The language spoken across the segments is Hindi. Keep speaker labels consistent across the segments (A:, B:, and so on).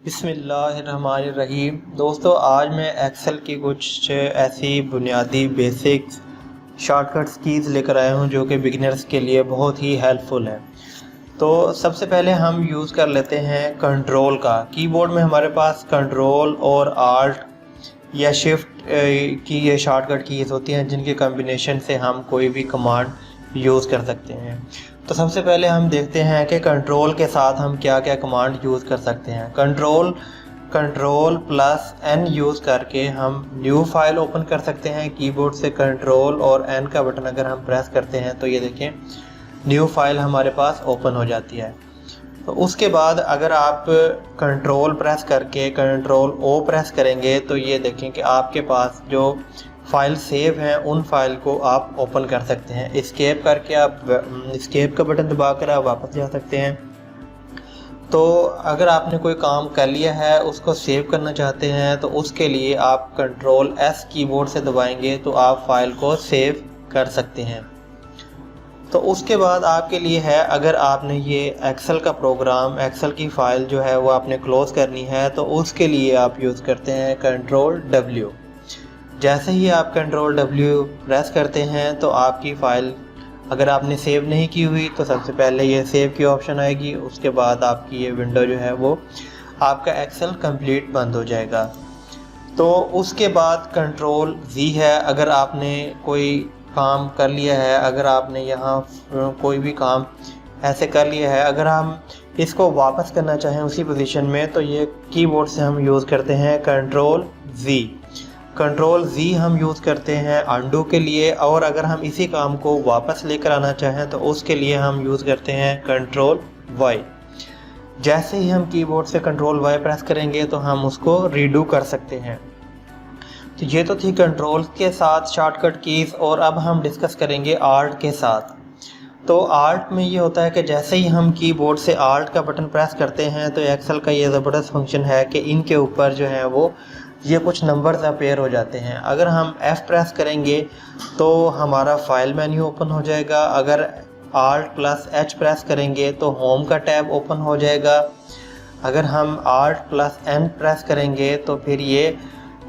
A: बिस्मिल्लाहिर्रहमानिर्रहीम। दोस्तों, आज मैं एक्सेल की कुछ ऐसी बुनियादी बेसिक्स शॉर्टकट्स कीज़ लेकर आया हूं जो कि बिगिनर्स के लिए बहुत ही हेल्पफुल है। तो सबसे पहले हम यूज़ कर लेते हैं कंट्रोल का। कीबोर्ड में हमारे पास कंट्रोल और आल्ट या शिफ्ट की ये शॉर्टकट कीज़ होती हैं जिनके कॉम्बिनेशन से हम कोई भी कमांड यूज़ कर सकते हैं। तो सबसे पहले हम देखते हैं कि कंट्रोल के साथ हम क्या क्या कमांड यूज़ कर सकते हैं। कंट्रोल प्लस एन यूज़ करके हम न्यू फाइल ओपन कर सकते हैं। कीबोर्ड से कंट्रोल और एन का बटन अगर हम प्रेस करते हैं तो ये देखें न्यू फाइल हमारे पास ओपन हो जाती है। तो उसके बाद अगर आप कंट्रोल प्रेस करके कंट्रोल ओ प्रेस करेंगे तो ये देखें कि आपके पास जो फाइल सेव हैं उन फाइल को आप ओपन कर सकते हैं। एस्केप करके आप एस्केप का बटन दबाकर आप वापस जा सकते हैं। तो अगर आपने कोई काम कर लिया है उसको सेव करना चाहते हैं तो उसके लिए आप कंट्रोल एस कीबोर्ड से दबाएंगे तो आप फाइल को सेव कर सकते हैं। तो उसके बाद आपके लिए है, अगर आपने ये एक्सेल का प्रोग्राम एक्सेल की फ़ाइल जो है वो आपने क्लोज़ करनी है तो उसके लिए आप यूज़ करते हैं कंट्रोल डब्ल्यू। जैसे ही आप कंट्रोल डब्ल्यू प्रेस करते हैं तो आपकी फ़ाइल अगर आपने सेव नहीं की हुई तो सबसे पहले ये सेव की ऑप्शन आएगी। उसके बाद आपकी ये विंडो जो है वो आपका एक्सेल कंप्लीट बंद हो जाएगा। तो उसके बाद कंट्रोल वी है, अगर आपने कोई काम कर लिया है, अगर आपने यहाँ कोई भी काम ऐसे कर लिया है, अगर हम इसको वापस करना चाहें उसी पोजीशन में तो ये कीबोर्ड से हम यूज़ करते हैं कंट्रोल वी हम यूज़ करते हैं अंडू के लिए। और अगर हम इसी काम को वापस लेकर आना चाहें तो उसके लिए हम यूज़ करते हैं कंट्रोल वाई। जैसे ही हम कीबोर्ड से कंट्रोल वाई प्रेस करेंगे तो हम उसको रीडू कर सकते हैं। तो ये तो थी कंट्रोल के साथ शॉर्टकट कीज़, और अब हम डिस्कस करेंगे आल्ट के साथ। तो आल्ट में ये होता है कि जैसे ही हम कीबोर्ड से आल्ट का बटन प्रेस करते हैं तो एक्सेल का ये ज़बरदस्त फंक्शन है कि इनके ऊपर जो है वो ये कुछ नंबर्स अपेयर हो जाते हैं। अगर हम F प्रेस करेंगे तो हमारा फाइल मेन्यू ओपन हो जाएगा। अगर आल्ट प्लस H प्रेस करेंगे तो होम का टैब ओपन हो जाएगा। अगर हम आल्ट प्लस N प्रेस करेंगे तो फिर ये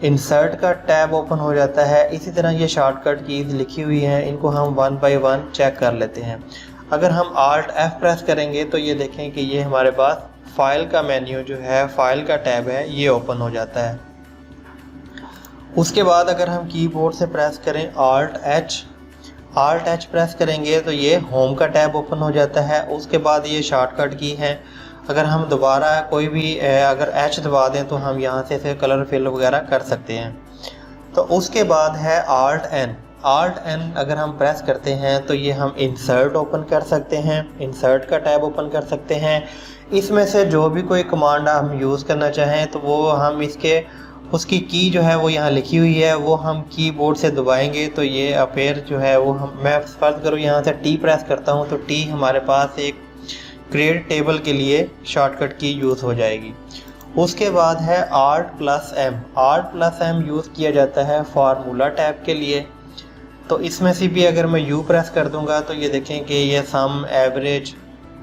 A: इंसर्ट का टैब ओपन हो जाता है। इसी तरह ये शॉर्टकट कीज़ लिखी हुई हैं, इनको हम वन बाय वन चेक कर लेते हैं। अगर हम आल्ट F प्रेस करेंगे तो ये देखें कि ये हमारे पास फाइल का मेन्यू जो है, फाइल का टैब है, ये ओपन हो जाता है। उसके बाद अगर हम कीबोर्ड से प्रेस करें आल्ट एच प्रेस करेंगे तो ये होम का टैब ओपन हो जाता है। उसके बाद ये शॉर्टकट की है, अगर हम दोबारा कोई भी अगर एच दबा दें तो हम यहाँ से फिर कलर फिल वगैरह कर सकते हैं। तो उसके बाद है आल्ट एन अगर हम प्रेस करते हैं तो ये हम इंसर्ट ओपन कर सकते हैं, इंसर्ट का टैब ओपन कर सकते हैं। इसमें से जो भी कोई कमांड हम यूज़ करना चाहें तो वो हम उसकी की जो है वो यहाँ लिखी हुई है, वो हम कीबोर्ड से दबाएंगे तो ये अपेयर जो है वो मैं फर्ज करूँ यहाँ से टी प्रेस करता हूँ तो टी हमारे पास एक क्रिएट टेबल के लिए शॉर्टकट की यूज़ हो जाएगी। उसके बाद है आल्ट प्लस एम यूज़ किया जाता है फार्मूला टैब के लिए। तो इसमें से भी अगर मैं यू प्रेस कर दूंगा तो ये देखें कि ये सम, एवरेज,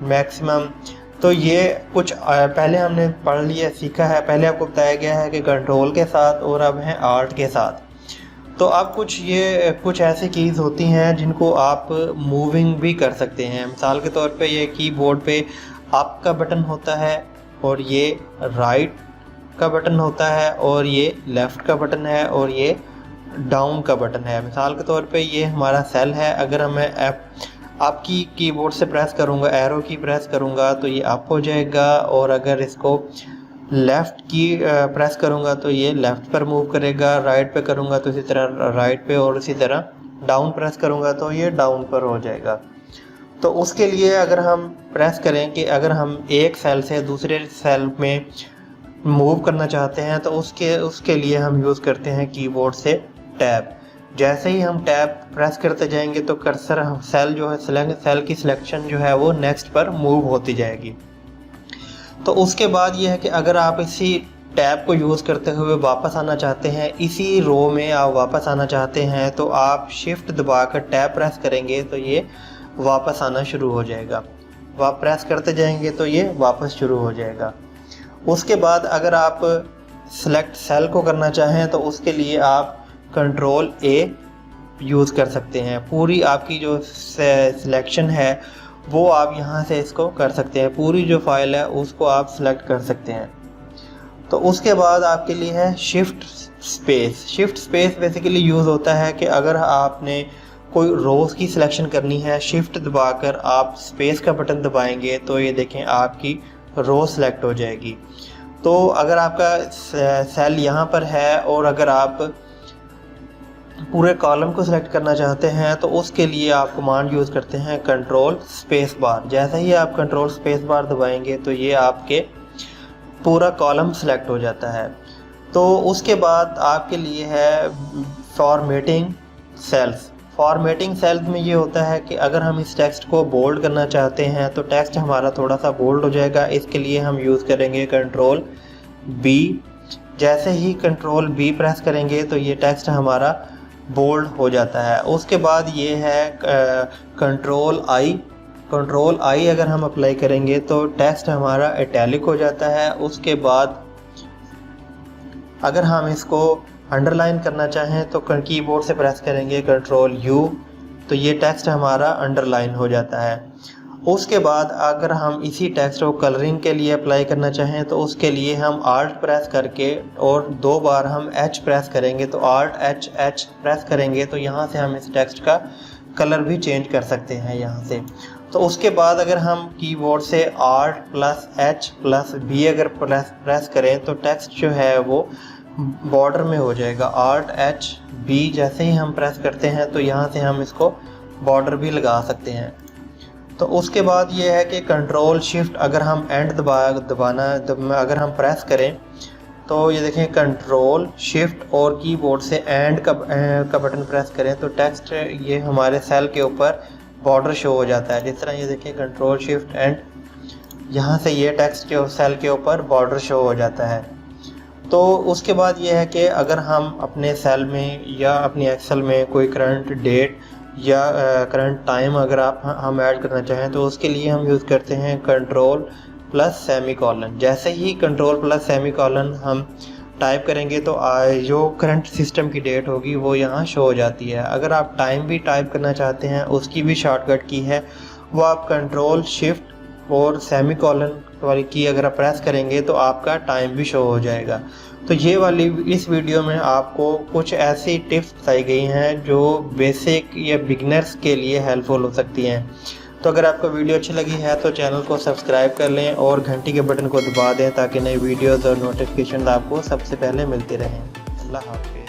A: मैक्सिमम, तो ये कुछ पहले हमने पढ़ लिया, सीखा है। पहले आपको बताया गया है कि कंट्रोल के साथ, और अब है आल्ट के साथ। तो अब कुछ ऐसी कीज़ होती हैं जिनको आप मूविंग भी कर सकते हैं। मिसाल के तौर पे ये कीबोर्ड पे अप का बटन होता है और ये राइट का बटन होता है और ये लेफ़्ट का बटन है और ये डाउन का बटन है। मिसाल के तौर पे ये हमारा सेल है, अगर मैं आपकी कीबोर्ड से प्रेस करूँगा, एरो की प्रेस करूँगा तो ये अप हो जाएगा, और अगर इसको लेफ़्ट की प्रेस करूँगा तो ये लेफ़्ट पर मूव करेगा, राइट पे करूँगा तो इसी तरह राइट पे, और इसी तरह डाउन प्रेस करूँगा तो ये डाउन पर हो जाएगा। तो उसके लिए अगर हम प्रेस करें कि अगर हम एक सेल से दूसरे सेल में मूव करना चाहते हैं तो उसके लिए हम यूज़ करते हैं कीबोर्ड से टैब। जैसे ही हम टैब प्रेस करते जाएंगे तो कर्सर सेल जो है सेल की सिलेक्शन जो है वो नेक्स्ट पर मूव होती जाएगी। तो उसके बाद ये है कि अगर आप इसी टैब को यूज़ करते हुए वापस आना चाहते हैं, इसी रो में आप वापस आना चाहते हैं तो आप शिफ्ट दबाकर टैब प्रेस करेंगे तो ये वापस आना शुरू हो जाएगा। आप प्रेस करते जाएंगे तो ये वापस शुरू हो जाएगा। उसके बाद अगर आप सेलेक्ट सेल को करना चाहें तो उसके लिए आप कंट्रोल A यूज़ कर सकते हैं। पूरी आपकी जो सिलेक्शन है वो आप यहाँ से इसको कर सकते हैं, पूरी जो फाइल है उसको आप सेलेक्ट कर सकते हैं। तो उसके बाद आपके लिए है shift space. Shift space basically use होता है कि अगर आपने कोई रोज़ की सिलेक्शन करनी है, शिफ्ट दबाकर आप स्पेस का बटन दबाएंगे तो ये देखें आपकी रो सेलेक्ट हो जाएगी। तो अगर आपका सेल यहाँ पर है और अगर आप पूरे कॉलम को सिलेक्ट करना चाहते हैं तो उसके लिए आप कमांड यूज़ करते हैं कंट्रोल स्पेस बार। जैसे ही आप कंट्रोल स्पेस बार दबाएंगे तो ये आपके पूरा कॉलम सिलेक्ट हो जाता है। तो उसके बाद आपके लिए है फॉर्मेटिंग सेल्स। फॉर्मेटिंग सेल्स में ये होता है कि अगर हम इस टेक्स्ट को बोल्ड करना चाहते हैं तो टेक्स्ट हमारा थोड़ा सा बोल्ड हो जाएगा। इसके लिए हम यूज़ करेंगे कंट्रोल B। जैसे ही कंट्रोल B प्रेस करेंगे तो ये टेक्स्ट हमारा बोल्ड हो जाता है। उसके बाद ये है कंट्रोल I। कंट्रोल I अगर हम अप्लाई करेंगे तो टेक्स्ट हमारा इटैलिक हो जाता है। उसके बाद अगर हम इसको अंडरलाइन करना चाहें तो कीबोर्ड से प्रेस करेंगे कंट्रोल U, तो ये टेक्स्ट हमारा अंडरलाइन हो जाता है। उसके बाद अगर हम इसी टेक्स्ट को कलरिंग के लिए अप्लाई करना चाहें तो उसके लिए हम आल्ट प्रेस करके और 2 बार हम H प्रेस करेंगे, तो आल्ट H प्रेस करेंगे तो यहाँ से हम इस टेक्स्ट का कलर भी चेंज कर सकते हैं यहाँ से। तो उसके बाद अगर हम कीबोर्ड से Alt+H+B अगर प्रेस करें तो टेक्स्ट जो है वो बॉर्डर में हो जाएगा। Alt+H+B जैसे ही हम प्रेस करते हैं तो यहाँ से हम इसको बॉर्डर भी लगा सकते हैं। तो उसके बाद ये है कि कंट्रोल शिफ्ट अगर हम एंड अगर हम प्रेस करें तो ये देखें कंट्रोल शिफ्ट और कीबोर्ड से एंड का बटन प्रेस करें तो टेक्स्ट ये हमारे सेल के ऊपर बॉर्डर शो हो जाता है। जिस तरह ये देखें कंट्रोल शिफ्ट एंड, यहाँ से ये टेक्स्ट के सेल के ऊपर बॉर्डर शो हो जाता है। तो उसके बाद ये है कि अगर हम अपने सेल में या अपनी एक्सेल में कोई करंट डेट या करंट टाइम अगर हम ऐड करना चाहें तो उसके लिए हम यूज़ करते हैं कंट्रोल प्लस सेमी कॉलन। जैसे ही कंट्रोल प्लस सेमी कॉलन हम टाइप करेंगे तो जो करंट सिस्टम की डेट होगी वो यहाँ शो हो जाती है। अगर आप टाइम भी टाइप करना चाहते हैं उसकी भी शॉर्टकट की है, वो आप कंट्रोल शिफ्ट और सेमी कॉलन वाली की अगर आप प्रेस करेंगे तो आपका टाइम भी शो हो जाएगा। तो ये वाली इस वीडियो में आपको कुछ ऐसी टिप्स बताई गई हैं जो बेसिक या बिगिनर्स के लिए हेल्पफुल हो सकती हैं। तो अगर आपको वीडियो अच्छी लगी है तो चैनल को सब्सक्राइब कर लें और घंटी के बटन को दबा दें ताकि नई वीडियोज़ और नोटिफिकेशन आपको सबसे पहले मिलते रहें। अल्लाह हाफ़िज़।